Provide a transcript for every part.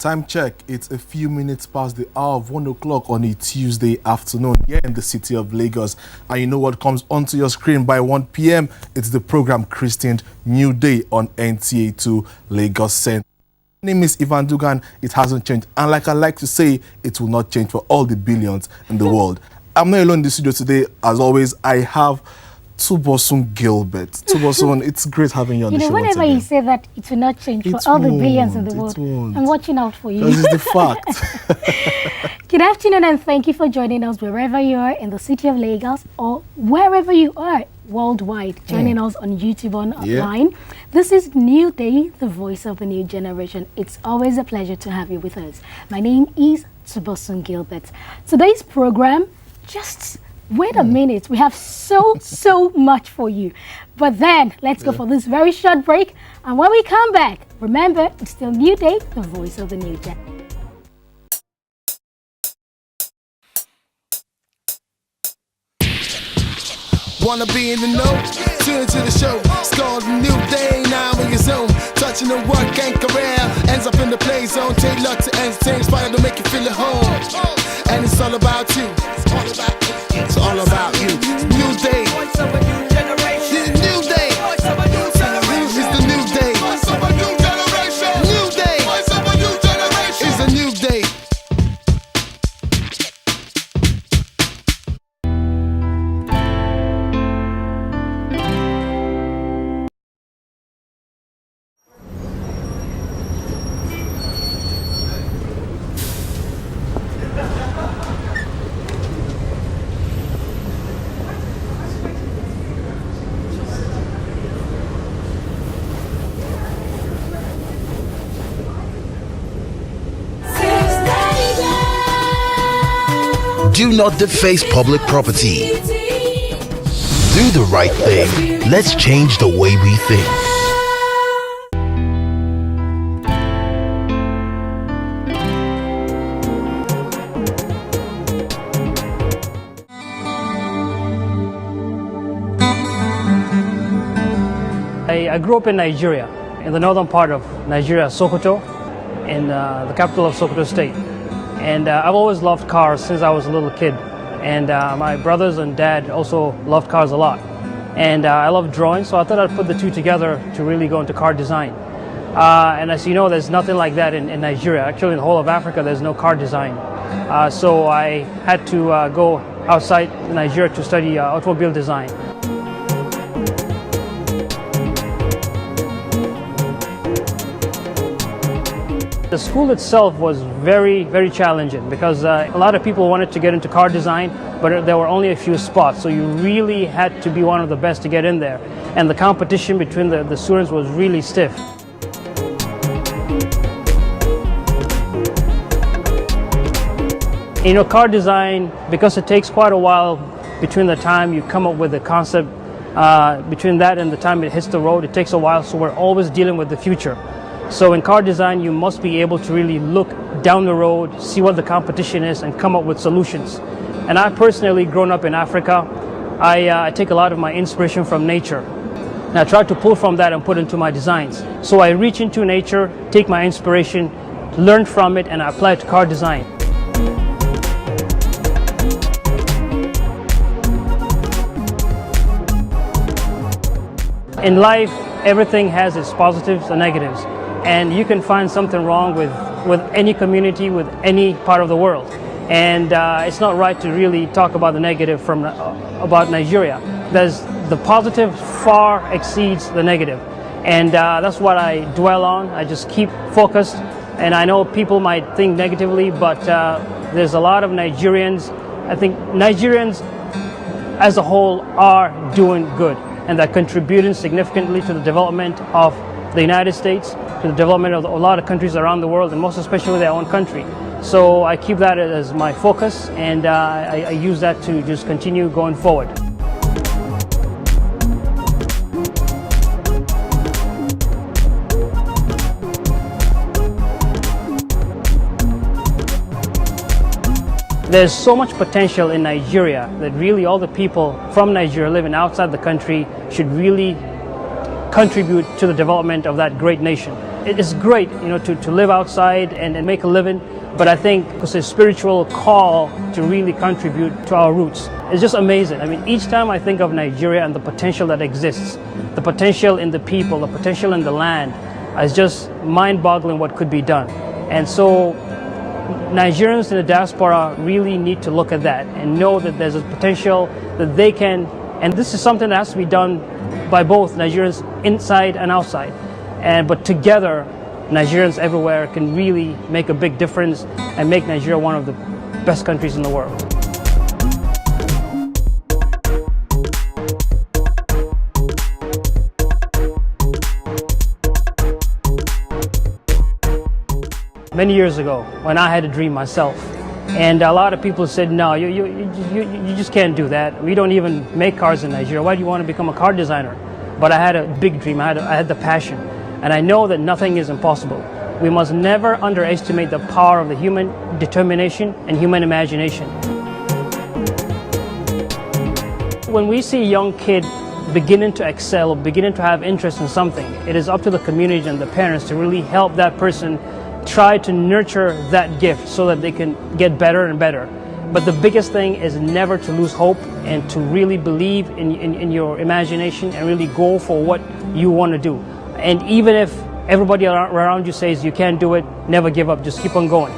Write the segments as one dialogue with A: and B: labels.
A: Time check, it's a few minutes past the hour of 1 o'clock on a Tuesday afternoon here in the city of Lagos. And you know what comes onto your screen by 1 p.m.? It's the program Christian New Day on NTA2 Lagos Center. My name is Ivan Dugan. It hasn't changed. And like I like to say, it will not change for all the billions in the world. I'm not alone in the studio today. As always, I have Tunbosun Gilbert. Tunbosun, it's great having you on the show.
B: Whenever you say that it will not change for all the billions in the world, I'm watching out for you.
A: This is the fact.
B: Good afternoon and thank you for joining us wherever you are in the city of Lagos or wherever you are worldwide, joining us on YouTube online. This is New Day, the voice of the new generation. It's always a pleasure to have you with us. My name is Tunbosun Gilbert. Today's program, just wait a minute, we have so much for you. But then, let's go for this very short break. And when we come back, remember, it's still New Day, the voice of the new gen.
C: Wanna be in the know? Tune to the show. It's called New Day, now in your zone. Touching the work and career. Ends up in the play zone. Take luck to entertain, inspire to make you feel at home. And it's all about you. It's all about you. New Day. New Day. It's the new day. New Day. It's a new day.
D: Do not deface public property. Do the right thing. Let's change the way we think.
E: I grew up in Nigeria, in the northern part of Nigeria, Sokoto, in the capital of Sokoto State. And I've always loved cars since I was a little kid. And my brothers and dad also loved cars a lot. And I love drawing, so I thought I'd put the two together to really go into car design. And as you know, there's nothing like that in Nigeria. Actually, in the whole of Africa, there's no car design. So I had to go outside Nigeria to study automobile design. The school itself was very challenging because a lot of people wanted to get into car design, but there were only a few spots. So you really had to be one of the best to get in there. And the competition between the students was really stiff. You know, car design, because it takes quite a while between the time you come up with the concept, between that and the time it hits the road, it takes a while. So we're always dealing with the future. So in car design, you must be able to really look down the road, see what the competition is, and come up with solutions. And I personally, grown up in Africa, I take a lot of my inspiration from nature. And I try to pull from that and put into my designs. So I reach into nature, take my inspiration, learn from it, and I apply it to car design. In life, everything has its positives and negatives. And you can find something wrong with any community, with any part of the world. And it's not right to really talk about the negative about Nigeria. The positive far exceeds the negative. And that's what I dwell on. I just keep focused. And I know people might think negatively, but there's a lot of Nigerians. I think Nigerians as a whole are doing good. And they're contributing significantly to the development of the United States, to the development of a lot of countries around the world, and most especially their own country. So I keep that as my focus, and I use that to just continue going forward. There's so much potential in Nigeria that really all the people from Nigeria living outside the country should really contribute to the development of that great nation. it's great, to live outside and make a living. But I think it's a spiritual call to really contribute to our roots. It's just amazing. I mean, each time I think of Nigeria and the potential that exists, the potential in the people, the potential in the land, it's just mind-boggling what could be done. And so Nigerians in the diaspora really need to look at that and know that there's a potential that they can, and this is something that has to be done by both Nigerians inside and outside. But together, Nigerians everywhere can really make a big difference and make Nigeria one of the best countries in the world. Many years ago, when I had a dream myself, and a lot of people said, no, you just can't do that. We don't even make cars in Nigeria. Why do you want to become a car designer? But I had a big dream. I had the passion. And I know that nothing is impossible. We must never underestimate the power of the human determination and human imagination. When we see a young kid beginning to excel, beginning to have interest in something, it is up to the community and the parents to really help that person try to nurture that gift so that they can get better and better. But the biggest thing is never to lose hope and to really believe in your imagination and really go for what you want to do. And even if everybody around you says you can't do it, never give up, just keep on going.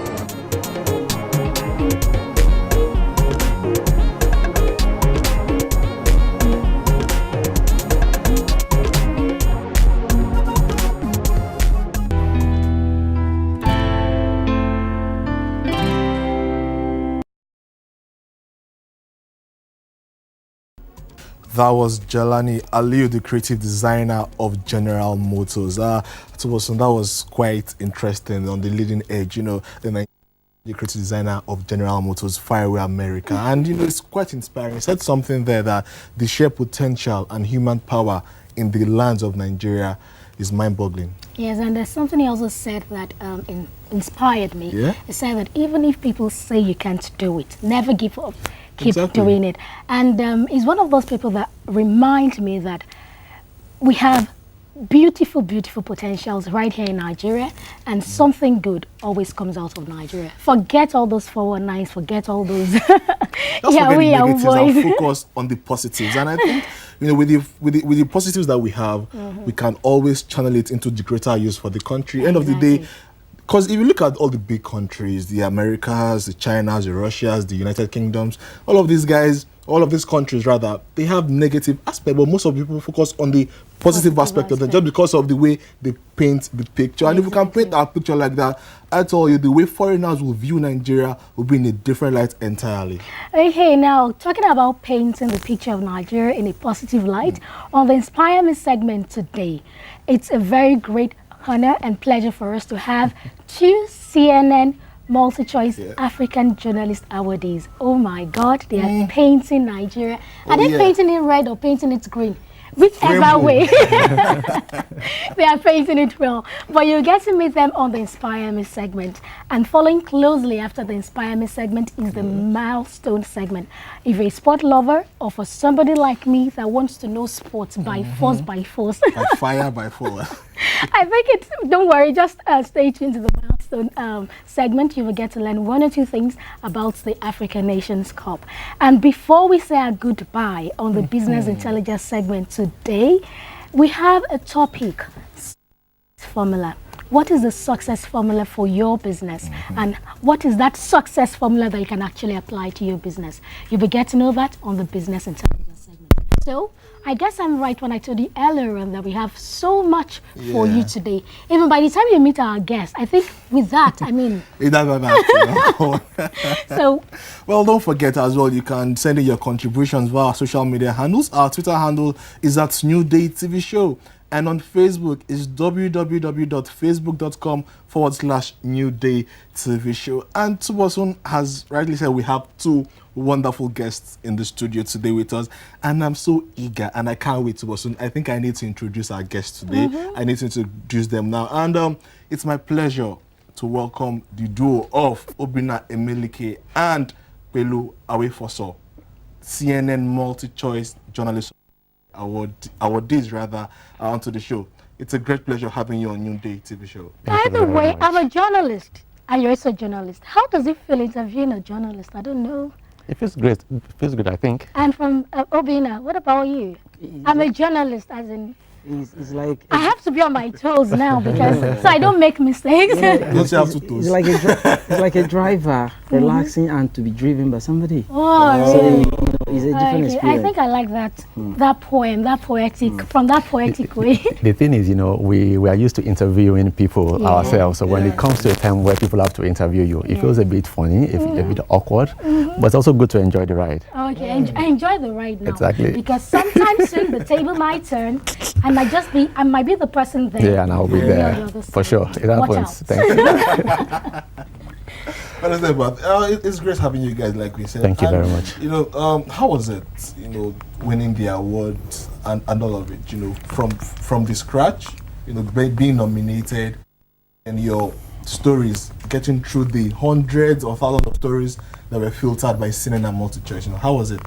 A: That was Jelani Aliyu, the creative designer of General Motors. Tunbosun, that was quite interesting on the leading edge, the creative designer of General Motors, far away America. And, it's quite inspiring. He said something there that the sheer potential and human power in the lands of Nigeria is mind-boggling.
B: Yes, and there's something he also said that inspired me.
A: Yeah?
B: He said that even if people say you can't do it, never give up. Keep doing it. And he's one of those people that remind me that we have beautiful, beautiful potentials right here in Nigeria, and something good always comes out of Nigeria. Forget all those 419s, forget all those.
A: We are focus on the positives. And I think, with the positives that we have, we can always channel it into the greater use for the country. End of the day, because if you look at all the big countries, the Americas, the Chinas, the Russias, the United Kingdoms, all of these countries, they have negative aspect, but most of the people focus on the positive aspect of them just because of the way they paint the picture. And if we can paint our picture like that, I tell you, the way foreigners will view Nigeria will be in a different light entirely.
B: Okay, now talking about painting the picture of Nigeria in a positive light, on the Inspire Me segment today, it's a very great honor and pleasure for us to have two CNN Multi-Choice African Journalist Awardees. Oh my God, they are painting Nigeria. Are they painting it red or painting it green? Whichever way. They are painting it well. But you'll get to meet them on the Inspire Me segment. And following closely after the Inspire Me segment is the Milestone segment. If you're a sport lover, or for somebody like me that wants to know sports by force. By
A: fire, by force.
B: I think don't worry, just stay tuned to the Milestone segment. You will get to learn one or two things about the African Nations Cup. And before we say our goodbye on the Business Intelligence segment today, we have a topic, formula. What is the success formula for your business? And what is that success formula that you can actually apply to your business? You will get to know that on the Business Intelligence segment. So, I guess I'm right when I told you earlier on that we have so much for you today. Even by the time you meet our guest, I think with that, I mean... So...
A: Well, don't forget as well, you can send in your contributions via our social media handles. Our Twitter handle is at NewDayTvShow. And on Facebook is www.facebook.com/NewDayTvShow. And Tunbosun has rightly said we have two wonderful guests in the studio today with us. And I'm so eager and I can't wait, Tunbosun. I think I need to introduce our guests today. I need to introduce them now. And it's my pleasure to welcome the duo of Obinna Emelike and Pelu Awefoso, CNN Multi-Choice Journalist awardees onto the show. It's a great pleasure having you on New Day TV show.
B: By the way, I'm a journalist, and you're also a journalist. How does it feel interviewing a journalist? I don't know.
F: It feels great. It feels good, I think.
B: And from Obinna, what about you? I'm a journalist, as in...
G: It's like
B: I have to be on my toes now because so I don't make mistakes.
A: Don't you have to toes?
G: it's like a driver relaxing and to be driven by somebody.
B: Oh,
G: So
B: really?
G: it's a different
B: Okay,
G: experience.
B: I think I like that that poem, that poetic from that poetic way.
F: The thing is, we are used to interviewing people ourselves. So when it comes to a time where people have to interview you, it feels a bit funny, a bit awkward, but it's also good to enjoy the ride.
B: Okay, I enjoy the ride now.
F: Exactly.
B: Because sometime soon the table might turn, and I might be the person there.
F: Yeah, and I'll be there for sure. It happens.
B: out.
F: Thank you.
A: It's great having you guys, like we said.
F: Thank you very much.
A: How was it, winning the award and all of it, from the scratch, being nominated and your stories, getting through the hundreds or thousands of stories that were filtered by CNN and MultiChoice. How was it?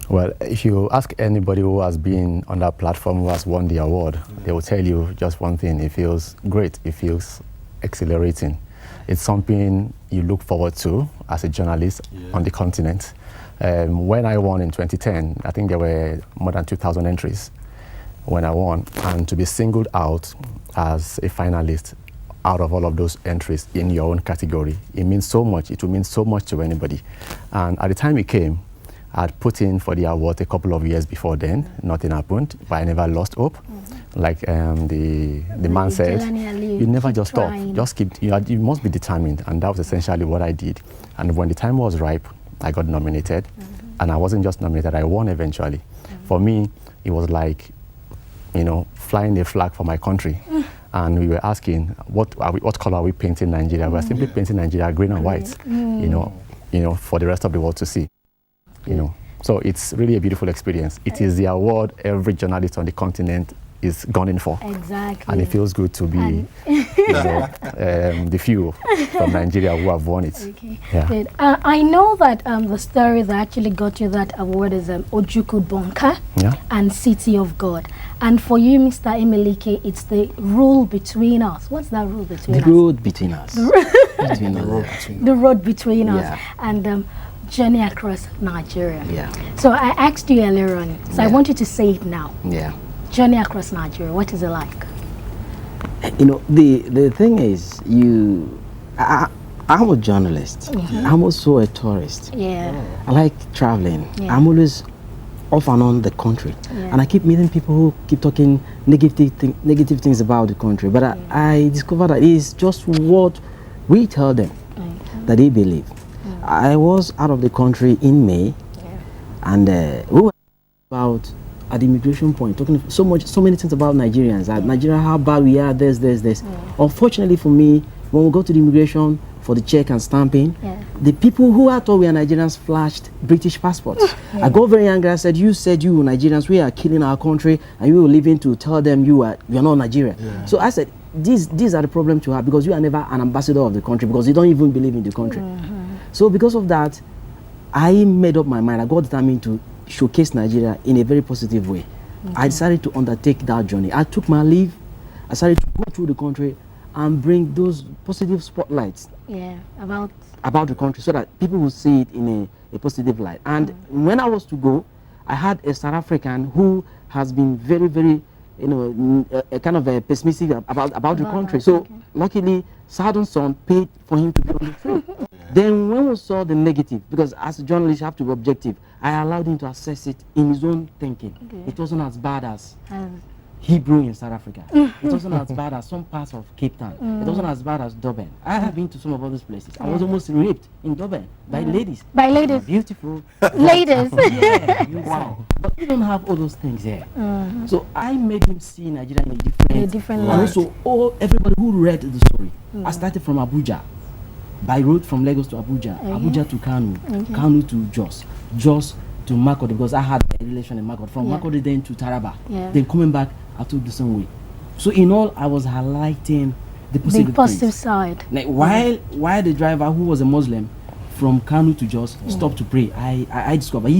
F: Well, if you ask anybody who has been on that platform, who has won the award, they will tell you just one thing. It feels great. It feels exhilarating. It's something you look forward to as a journalist on the continent. When I won in 2010, I think there were more than 2,000 entries when I won. And to be singled out as a finalist out of all of those entries in your own category, it means so much. It will mean so much to anybody. And at the time it came, I'd put in for the award a couple of years before then. Nothing happened, but I never lost hope. Like the man said, you never just stop. Just keep, you must be determined. And that was essentially what I did. And when the time was ripe, I got nominated. And I wasn't just nominated, I won eventually. For me, it was like, flying a flag for my country. And we were asking, what color are we painting Nigeria? We're simply painting Nigeria green and white, for the rest of the world to see. So it's really a beautiful experience. It is the award every journalist on the continent is gunning for.
B: Exactly.
F: And it feels good to be the few from Nigeria who have won it.
B: Okay.
F: Yeah.
B: Good. I know that the story that actually got you that award is Ojuku Bonka and City of God. And for you, Mr. Emelike, it's the rule between us. What's that rule between us?
G: The road between us.
B: The road between us. And journey across Nigeria.
G: Yeah.
B: So I asked you earlier on, so I want you to say it now.
G: Yeah.
B: Journey across Nigeria, what is it like?
G: The thing is, I'm a journalist. I'm also a tourist.
B: Yeah.
G: I like traveling.
B: Yeah.
G: I'm always off and on the country.
B: Yeah.
G: And I keep meeting people who keep talking negative things about the country. But I discovered that it's just what we tell them that they believe. I was out of the country in May, and we were about at the immigration point talking so many things about Nigerians. Nigeria, how bad we are. This. Unfortunately for me, when we go to the immigration for the check and stamping, the people who I thought were Nigerians flashed British passports. I got very angry. I said, "You said you Nigerians, we are killing our country, and you were leaving to tell them you are not Nigerian." So I said, "These are the problems you have because you are never an ambassador of the country because you don't even believe in the country." So because of that, I made up my mind. I got determined to showcase Nigeria in a very positive way. I decided to undertake that journey. I took my leave. I started to go through the country and bring those positive spotlights about the country so that people will see it in a positive light. And when I was to go, I had a South African who has been very, very, a kind of pessimistic about the country. So luckily, Southern Sun paid for him to be on the trip. Then when we saw the negative, because as a journalist you have to be objective, I allowed him to assess it in his own thinking. It wasn't as bad as Hebrew in South Africa. It wasn't as bad as some parts of Cape Town. It wasn't as bad as Durban. I have been to some of all those places. I was almost raped in Durban by ladies.
B: By ladies?
G: Beautiful.
B: Ladies?
G: Wow. But we don't have all those things here. So I made him see Nigeria in a different light. And also everybody who read the story. I started from Abuja. By road from Lagos to Abuja, Abuja to Kanu, Kanu to Jos to Makodi, because I had a relation in Makodi. From Makodi then to Taraba. Then coming back, I took the same way. So in all, I was highlighting the positive
B: side.
G: Like while the driver, who was a Muslim, from Kanu to Jos, stopped to pray, I discovered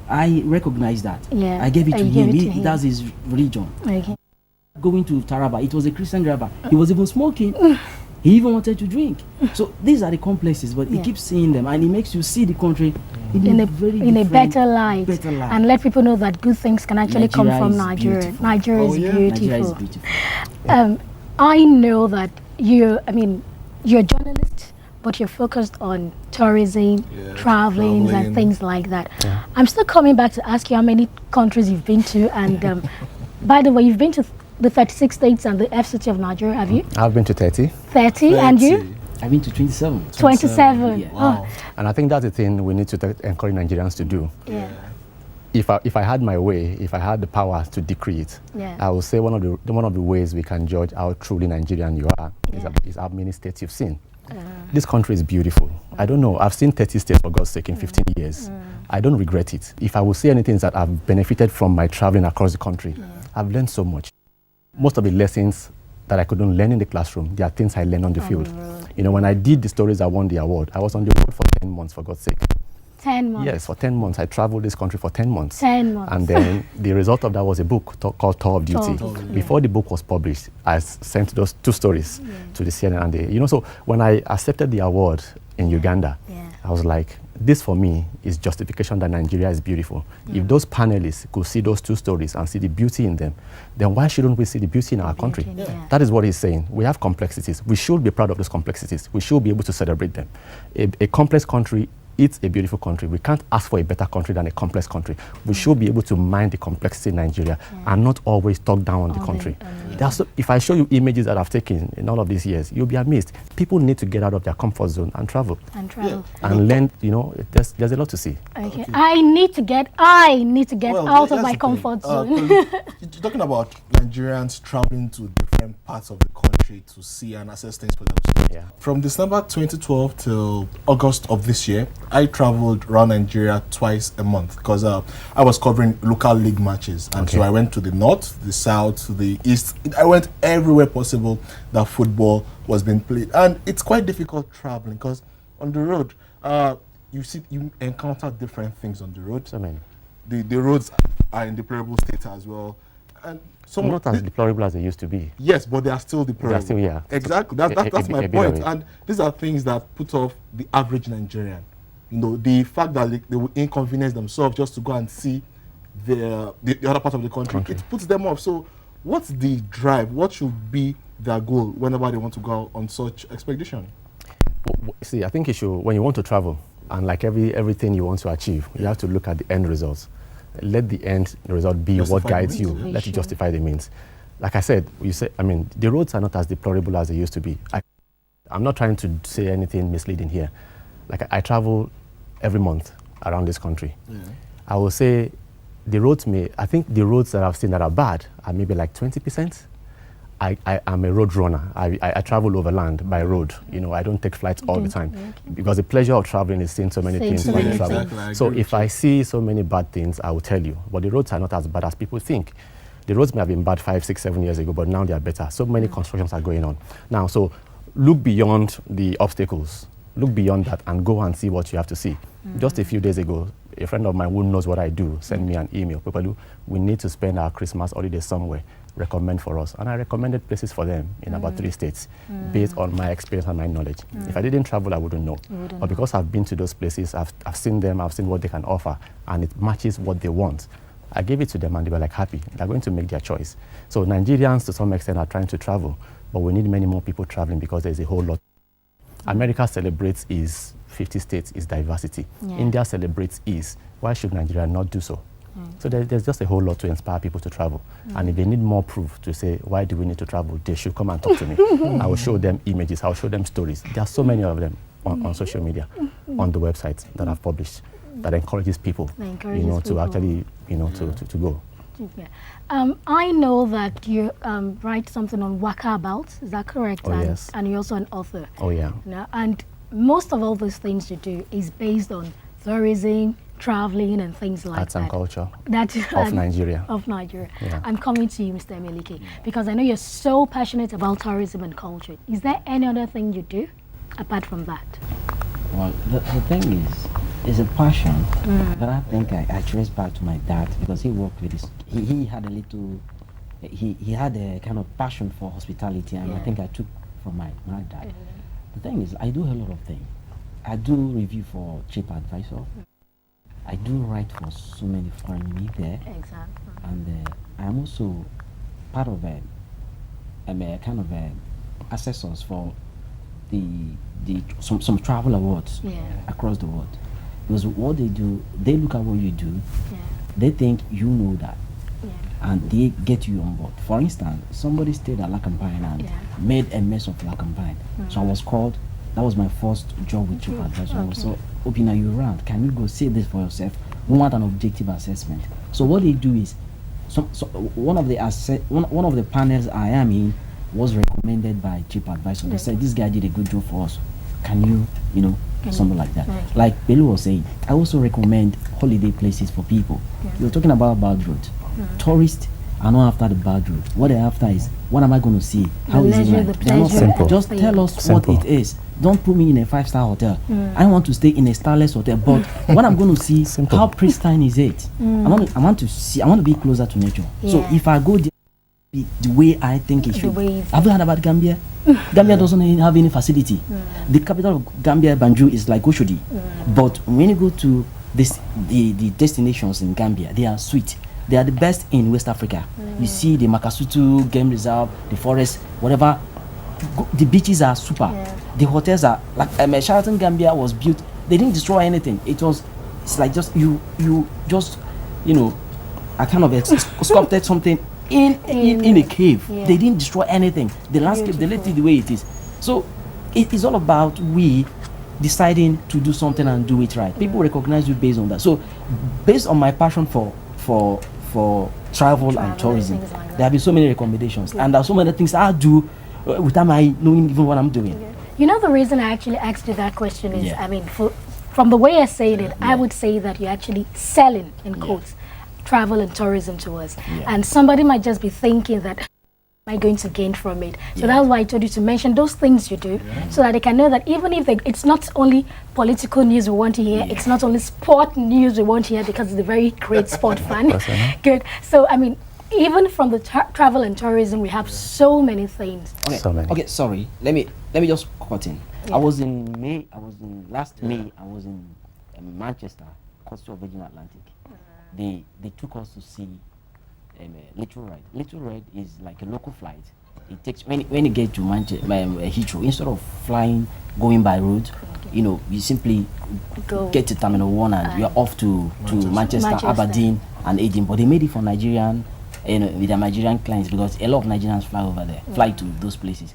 G: I recognized that. I gave it to him. That's his religion. going to Taraba, it was a Christian driver. He was even smoking. He even wanted to drink. So these are the complexes, but he keeps seeing them, and it makes you see the country in a
B: better light. And let people know that good things can actually come from Nigeria. Nigeria is beautiful. I know that you're a journalist, but you're focused on tourism, traveling, and things like that. Yeah. I'm still coming back to ask you how many countries you've been to, and by the way, you've been to the 36 states and the FCT of Nigeria, have you?
F: I've been to 30.
B: 30, and you?
G: I've been to 27.
B: 27.
G: Yeah.
B: Wow.
F: And I think that's the thing we need to encourage Nigerians to do.
B: Yeah.
F: If I had my way, if I had the power to decree it, I would say one of the ways we can judge how truly Nigerian you are is how many states you've seen. This country is beautiful. I don't know. I've seen 30 states, for God's sake, in 15 years. I don't regret it. If I would say anything, is that I've benefited from my traveling across the country. I've learned so much. Most of the lessons that I couldn't learn in the classroom, they are things I learned on the field. You know, when I did the stories, I won the award. I was on the road for 10 months, for God's sake.
B: 10 months?
F: Yes, for 10 months. I traveled this country for 10 months.
B: 10 months.
F: And then the result of that was a book called Tour of Duty. Before the book was published, I sent those 2 stories to the CNN. And so when I accepted the award in Uganda, I was like, this for me is justification that Nigeria is beautiful. If those panelists could see those 2 stories and see the beauty in them, then why shouldn't we see the beauty in our country? That is what he's saying. We have complexities. We should be proud of those complexities. We should be able to celebrate them. A complex country, it's a beautiful country. We can't ask for a better country than a complex country. We should be able to mind the complexity in Nigeria and not always talk down on the country. If I show you images that I've taken in all of these years, you'll be amazed. People need to get out of their comfort zone and travel. And learn, there's a lot to see.
B: Okay. I need to get out of my comfort zone.
A: You're talking about Nigerians traveling to different parts of the country to see and assess things for themselves. From December 2012 till August of this year, I traveled around Nigeria twice a month because I was covering local league matches. And so I went to the north, the south, the east. I went everywhere possible that football was being played. And it's quite difficult traveling because on the road, you encounter different things on the road.
F: So many.
A: The roads are in deplorable state as well. And
F: not as deplorable as they used to be.
A: Yes, but they are still deplorable.
F: They are still,
A: Exactly. That's my point. And these are things that put off the average Nigerian. The fact that they will inconvenience themselves just to go and see the other part of the country, it puts them off. So what's the drive? What should be their goal whenever they want to go on such expedition?
F: See, I think when you want to travel, and like everything you want to achieve, you have to look at the end results. Let the end result be what guides you. Let it justify the means. Like I said, the roads are not as deplorable as they used to be. I'm not trying to say anything misleading here. Like I travel every month around this country. I will say I think the roads that I've seen that are bad are maybe like 20%. I am a road runner. I travel overland by road. I don't take flights all the time because the pleasure of traveling is seeing so many things while you travel.
A: Exactly.
F: So if I see so many bad things, I will tell you. But the roads are not as bad as people think. The roads may have been bad 5, 6, 7 years ago, but now they are better. So many constructions are going on. Now, so look beyond the obstacles. Look beyond that and go and see what you have to see. Just a few days ago, a friend of mine who knows what I do sent me an email. Pelu, we need to spend our Christmas holiday somewhere. Recommend for us. And I recommended places for them in about 3 states based on my experience and my knowledge. If I didn't travel, I wouldn't know. But because I've been to those places, I've seen them, I've seen what they can offer, and it matches what they want. I gave it to them and they were like happy. They're going to make their choice. So Nigerians to some extent are trying to travel, but we need many more people traveling because there's a whole lot. America celebrates is 50 states is diversity. India celebrates is. Why should Nigeria not do so? So there's just a whole lot to inspire people to travel. And if they need more proof to say, why do we need to travel, they should come and talk to me. I will show them images, I'll show them stories. There are so many of them on social media, on the website that I've published that encourages people, to actually, to go.
B: I know that you write something on Walkabouts, is that correct?
F: Yes.
B: And you're also an author.
F: Oh, yeah.
B: And most of all those things you do is based on tourism, traveling, and things like
F: Arts
B: that.
F: and culture of Nigeria.
B: Yeah. I'm coming to you, Mr. Emelike, because I know you're so passionate about tourism and culture. Is there any other thing you do apart from that?
G: Well, the thing is, it's a passion that I think I trace back to my dad because he worked with this. He had a little he had a kind of passion for hospitality, and I think I took from my dad. The thing is, I do a lot of things. I do review for Cheap Advisor. I do write for so many foreign media.
B: Exactly.
G: And I'm also part of I'm a kind of assessors for some travel awards across the world. Because what they do, they look at what you do, they think you know that, and they get you on board. For instance, somebody stayed at Lacampine and made a mess of Lacampine. So I was called. That was my first job with Chief Advisor. I was so, Obinna, you around? Can you go see this for yourself? We want an objective assessment. So what they do is, one of the panels I am in was recommended by Chief Advisor. They said this guy did a good job for us. Can you, something like that. Like Pelu was saying, I also recommend holiday places for people. You're talking about bad roads. Tourists are not after the bad road. What they're after is, what am I going to see? How is it like? They're not
F: Simple.
G: Just tell us what it is. Don't put me in a 5-star hotel. I want to stay in a starless hotel. But what I'm going to see, how pristine is it? I want to be closer to nature. So if I go there, the way I think it should. Have you heard about Gambia? Gambia doesn't have any facility. The capital of Gambia, Banjul, is like Oshodi. But when you go to the destinations in Gambia, they are sweet. They are the best in West Africa. You see the Makasutu Game Reserve, the forest, whatever. The beaches are super. The hotels are like Sheraton Gambia was built. They didn't destroy anything. It's like just you just I kind of sculpted something in a cave. They didn't destroy anything. The landscape, they left it the way it is. So it is all about we deciding to do something and do it right. People recognize you based on that. So based on my passion for travel and tourism, there have been so many recommendations, and there are so many things I do without my knowing even what I'm doing.
B: You know, the reason I actually asked you that question is, I mean, from the way I say it, I would say that you're actually selling, in quotes, travel and tourism to us. And somebody might just be thinking that, am I going to gain from it? So that's why I told you to mention those things you do, so that they can know that even if it's not only political news we want to hear, it's not only sport news we want to hear, because it's a very great sport fan. Good. So, I mean, even from the travel and tourism, we have so many things.
G: Okay, sorry. Let me just cut in. I was in last May. I was in Manchester, coast of Virgin Atlantic. They took us to see Little Red. Little Red is like a local flight. It takes when you get to Manchester, Heathrow, instead of going by road, you simply get to Terminal 1 and you're off to Manchester, Aberdeen, and Edinburgh. But they made it for Nigerian. With their Nigerian clients, because a lot of Nigerians fly over there, fly to those places,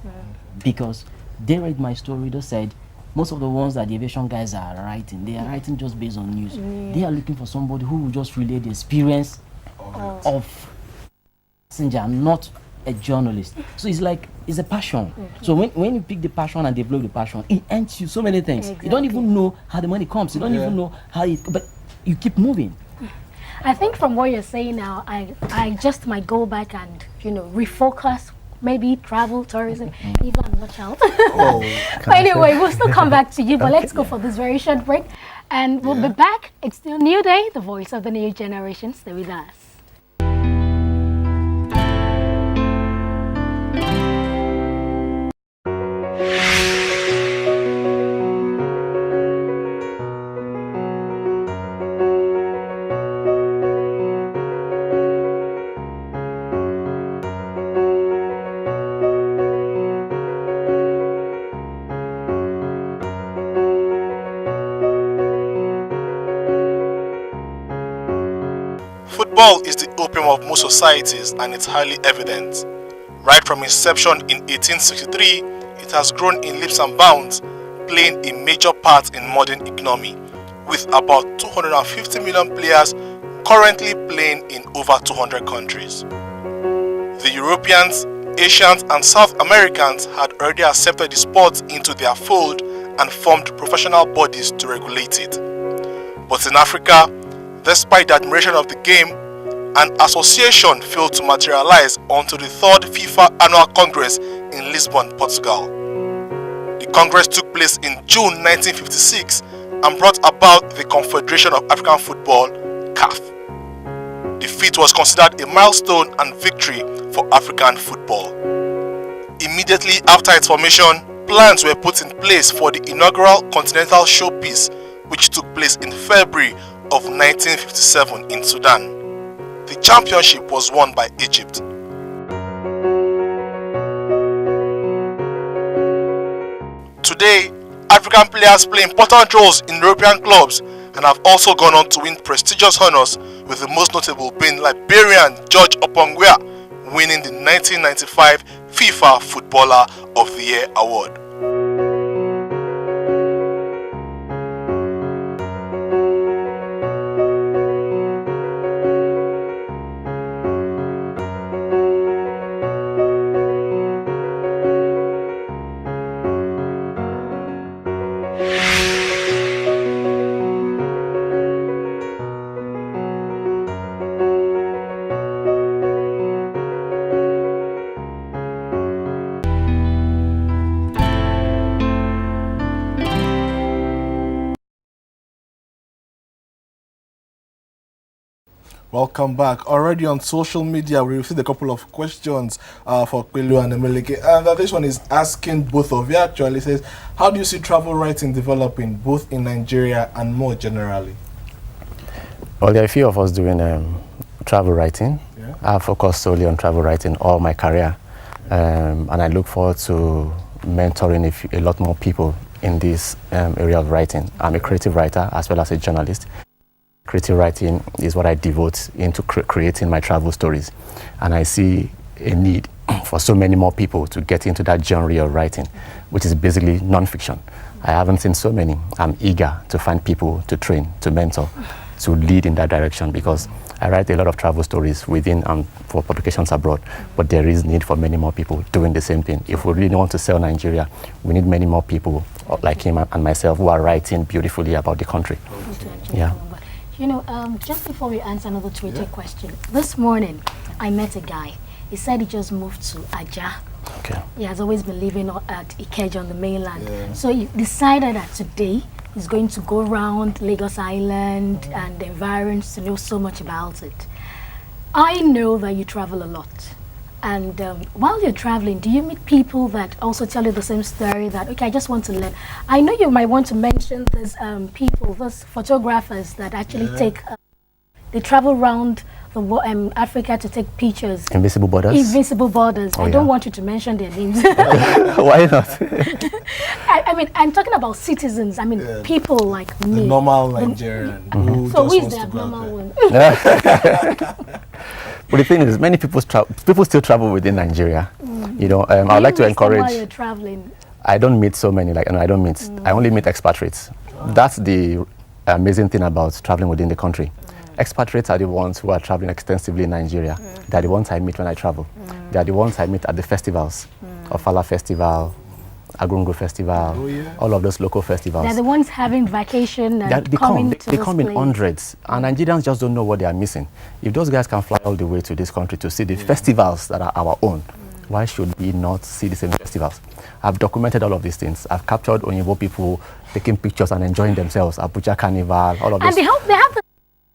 G: because they read my story. They said most of the ones that the aviation guys are writing, they are writing just based on news. They are looking for somebody who will just relay the experience of passenger, not a journalist. So it's a passion. So when you pick the passion and develop the passion, it ends you so many things. You don't even know how the money comes. You don't even know how but you keep moving.
B: I think from what you're saying now, I just might go back and, refocus, maybe travel, tourism, even watch out. But anyway, we'll still come back to you, but let's go for this very short break. And we'll be back. It's still New Day, the voice of the new generation. Stay with us.
A: Football is the opium of most societies, and it's highly evident. Right from inception in 1863, it has grown in leaps and bounds, playing a major part in modern economy, with about 250 million players currently playing in over 200 countries. The Europeans, Asians and South Americans had already accepted the sport into their fold and formed professional bodies to regulate it. But in Africa, despite the admiration of the game, an association failed to materialize until the 3rd FIFA Annual Congress in Lisbon, Portugal. The Congress took place in June 1956 and brought about the Confederation of African Football, CAF. The feat was considered a milestone and victory for African football. Immediately after its formation, plans were put in place for the inaugural Continental Showpiece, which took place in February of 1957 in Sudan. The championship was won by Egypt. Today, African players play important roles in European clubs and have also gone on to win prestigious honors, with the most notable being Liberian George Opongwea winning the 1995 FIFA Footballer of the Year award. Welcome back. Already on social media, we received a couple of questions for Pelu and Emelike. And this one is asking both of you actually. It says, how do you see travel writing developing both in Nigeria and more generally?
F: Well, there are a few of us doing travel writing. Yeah. I focus solely on travel writing all my career. And I look forward to mentoring a lot more people in this area of writing. I'm a creative writer as well as a journalist. Creative writing is what I devote into creating my travel stories. And I see a need for so many more people to get into that genre of writing, which is basically non-fiction. I haven't seen so many. I'm eager to find people to train, to mentor, to lead in that direction, because I write a lot of travel stories within for publications abroad, but there is need for many more people doing the same thing. If we really want to sell Nigeria, we need many more people like him and myself who are writing beautifully about the country. Yeah.
B: You know, just before we answer another Twitter question, this morning I met a guy. He said he just moved to Aja.
F: Okay.
B: He has always been living at Ikeja on the mainland. Yeah. So he decided that today he's going to go around Lagos Island and the environs to know so much about it. I know that you travel a lot. And while you're traveling, do you meet people that also tell you the same story that, okay, I just want to learn? I know you might want to mention these people, those photographers that actually they travel around Africa to take pictures.
F: Invisible Borders?
B: Invisible Borders. I don't want you to mention their names.
F: Why not?
B: I mean, I'm talking about citizens. I mean, people like me.
A: The normal Nigerian.
B: So who is the abnormal one?
F: But the thing is, many people still travel within Nigeria. You know, I would like to encourage.
B: While you're traveling?
F: I don't meet so many. Like, no, I don't meet. I only meet expatriates. That's the amazing thing about traveling within the country. Expatriates are the ones who are traveling extensively in Nigeria. They're the ones I meet when I travel. They're the ones I meet at the festivals, Ofala Festival, Agungu Festival, all of those local festivals.
B: They're the ones having vacation and
F: they come in hundreds, and Nigerians just don't know what they are missing. If those guys can fly all the way to this country to see the festivals that are our own, why should we not see the same festivals? I've documented all of these things. I've captured Onyibo people taking pictures and enjoying themselves, Abuja Carnival, all of this.
B: And they have the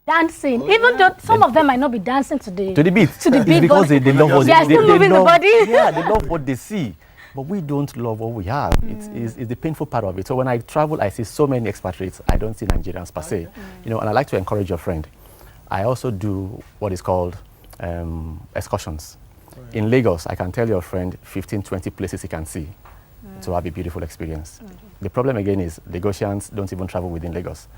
B: dancing, even though some of them might not be dancing to the
F: beat.
B: To the beat,
F: because they love what
B: they are still moving the body.
F: Yeah, they love what they see. But we don't love what we have. It's the painful part of it. So when I travel, I see so many expatriates. I don't see Nigerians per se. You know, and I like to encourage your friend. I also do what is called excursions. In Lagos, I can tell your friend 15, 20 places he can see to have a beautiful experience. The problem again is Lagosians don't even travel within Lagos.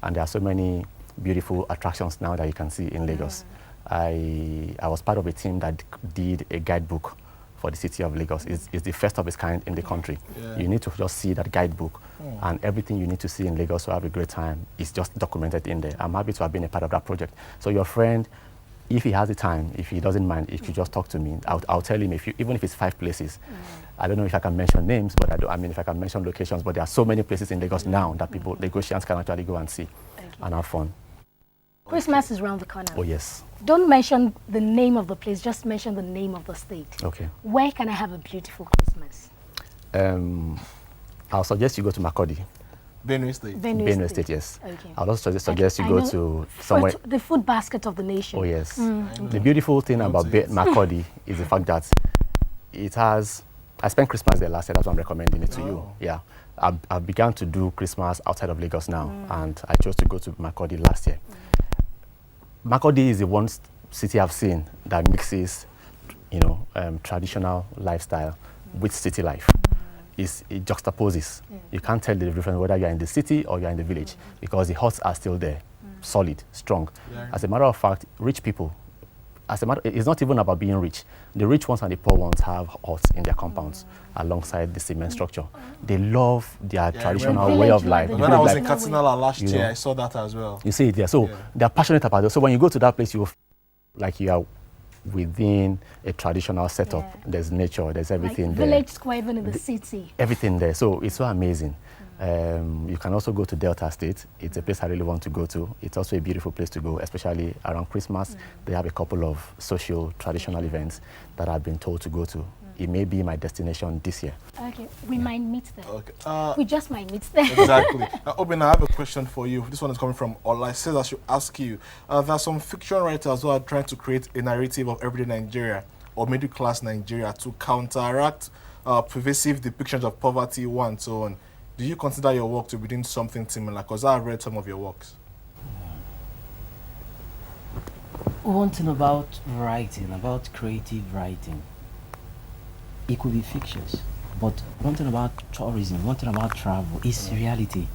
F: And there are so many beautiful attractions now that you can see in Lagos. I was part of a team that did a guidebook for the city of Lagos. It's the first of its kind in the country. You need to just see that guidebook, and everything you need to see in Lagos to have a great time is just documented in there. I'm happy to have been a part of that project. So your friend, if he has the time, if he doesn't mind, if you just talk to me, I'll tell him, even if it's 5 places. I don't know if I can mention names, but I mean if I can mention locations, but there are so many places in Lagos now that Lagosians can actually go and see and have fun.
B: Christmas is around the corner.
F: Oh, yes.
B: Don't mention the name of the place, just mention the name of the state.
F: Okay.
B: Where can I have a beautiful Christmas?
F: I'll suggest you go to Makurdi.
A: Benue State.
F: Benue State, yes.
B: Okay.
F: I would also suggest you
B: I
F: go
B: know
F: to somewhere.
B: the food basket of the nation.
F: Oh, yes. The beautiful thing about Makurdi is the fact that it has. I spent Christmas there last year. That's why I'm recommending it to you. Yeah. I've begun to do Christmas outside of Lagos now, and I chose to go to Makurdi last year. Makurdi is the one city I've seen that mixes, traditional lifestyle with city life. It juxtaposes. You can't tell the difference whether you're in the city or you're in the village because the huts are still there, solid, strong. Yeah. As a matter of fact, rich people, it's not even about being rich. The rich ones and the poor ones have huts in their compounds alongside the cement structure. They love their traditional way of life.
A: When I was in Katsina last year, I saw that as well.
F: You see it there. So they're passionate about it. So when you go to that place, you feel like you are within a traditional setup. There's nature, there's everything there.
B: Village square, even in the city.
F: Everything there. So it's so amazing. You can also go to Delta State. It's a place I really want to go to. It's also a beautiful place to go, especially around Christmas. They have a couple of social, traditional events that I've been told to go to. It may be my destination this year.
B: Okay, we might meet there.
A: Okay.
B: We just might meet there.
A: Exactly. Obinna, I have a question for you. This one is coming from Ola. It says I should ask you, there are some fiction writers who are trying to create a narrative of everyday Nigeria or middle-class Nigeria to counteract pervasive depictions of poverty, war, and so on. Do you consider your work to be doing something similar? Because I've read some of your works.
G: One thing about writing, about creative writing, it could be fictions, but one thing about tourism, one thing about travel is reality.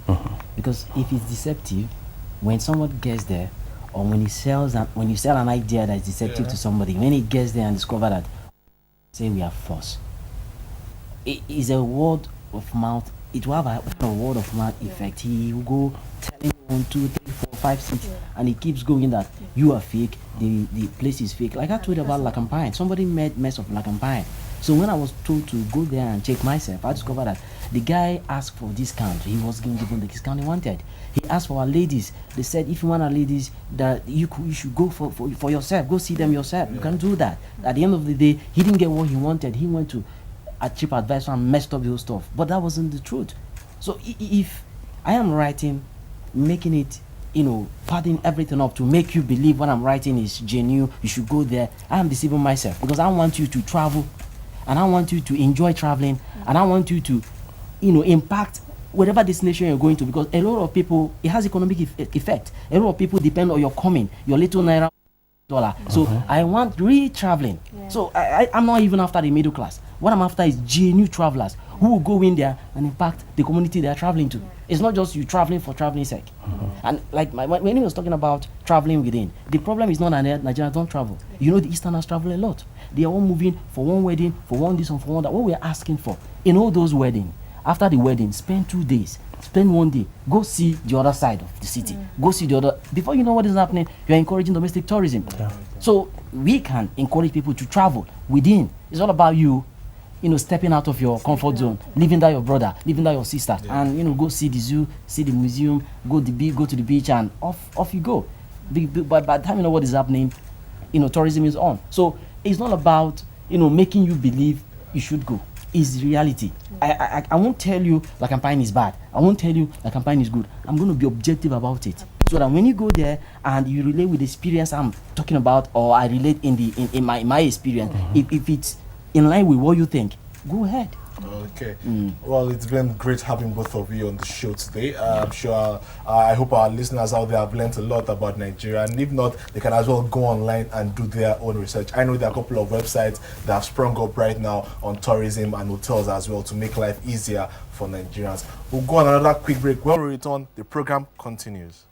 G: Because if it's deceptive, when someone gets there, or when you sell an idea that is deceptive to somebody, when he gets there and discover that, say we are forced, it is a word of mouth. It will have a word of mouth effect. He will go telling 1, 2, 3, 4, 5, 6, and he keeps going that you are fake, the place is fake. Like I told you about Lacampine, somebody made mess of Lacampine. So when I was told to go there and check myself, I discovered that the guy asked for discount. He was given the discount he wanted. He asked for our ladies. They said if you want our ladies, that you should go for yourself. Go see them yourself. You can do that. At the end of the day, he didn't get what he wanted. He went to a cheap advisor and messed up the whole stuff. But that wasn't the truth. So if I am writing, making it, padding everything up to make you believe what I'm writing is genuine, you should go there, I am deceiving myself because I want you to travel. And I want you to enjoy traveling, and I want you to, impact whatever destination you're going to, because a lot of people, it has economic effect. A lot of people depend on your coming, your little naira dollar. So I want real traveling. So I'm not even after the middle class. What I'm after is genuine travelers who will go in there and impact the community they are traveling to. It's not just you traveling for traveling's sake. And like when he was talking about traveling within, the problem is not that Nigerians don't travel. The Easterners travel a lot. They are all moving for one wedding, for one this and for one that. What we are asking for in all those weddings, after the wedding, spend 2 days, spend 1 day, go see the other side of the city, go see the other. Before you know what is happening, you are encouraging domestic tourism. So we can encourage people to travel within. It's all about you, stepping out of your comfort zone, leaving that your brother, leaving that your sister, and go see the zoo, see the museum, go to the beach, and off you go. But by the time you know what is happening, tourism is on. So it's not about making you believe you should go. It's reality. I won't tell you Lacampine is bad. I won't tell you Lacampine is good. I'm going to be objective about it, so that when you go there and you relate with the experience I'm talking about, or I relate in my experience, if it's in line with what you think, go ahead.
A: Okay. Well, it's been great having both of you on the show today. I'm sure, I hope our listeners out there have learned a lot about Nigeria, and if not, they can as well go online and do their own research. I know there are a couple of websites that have sprung up right now on tourism and hotels as well to make life easier for Nigerians. We'll go on another quick break. When we return, the program continues.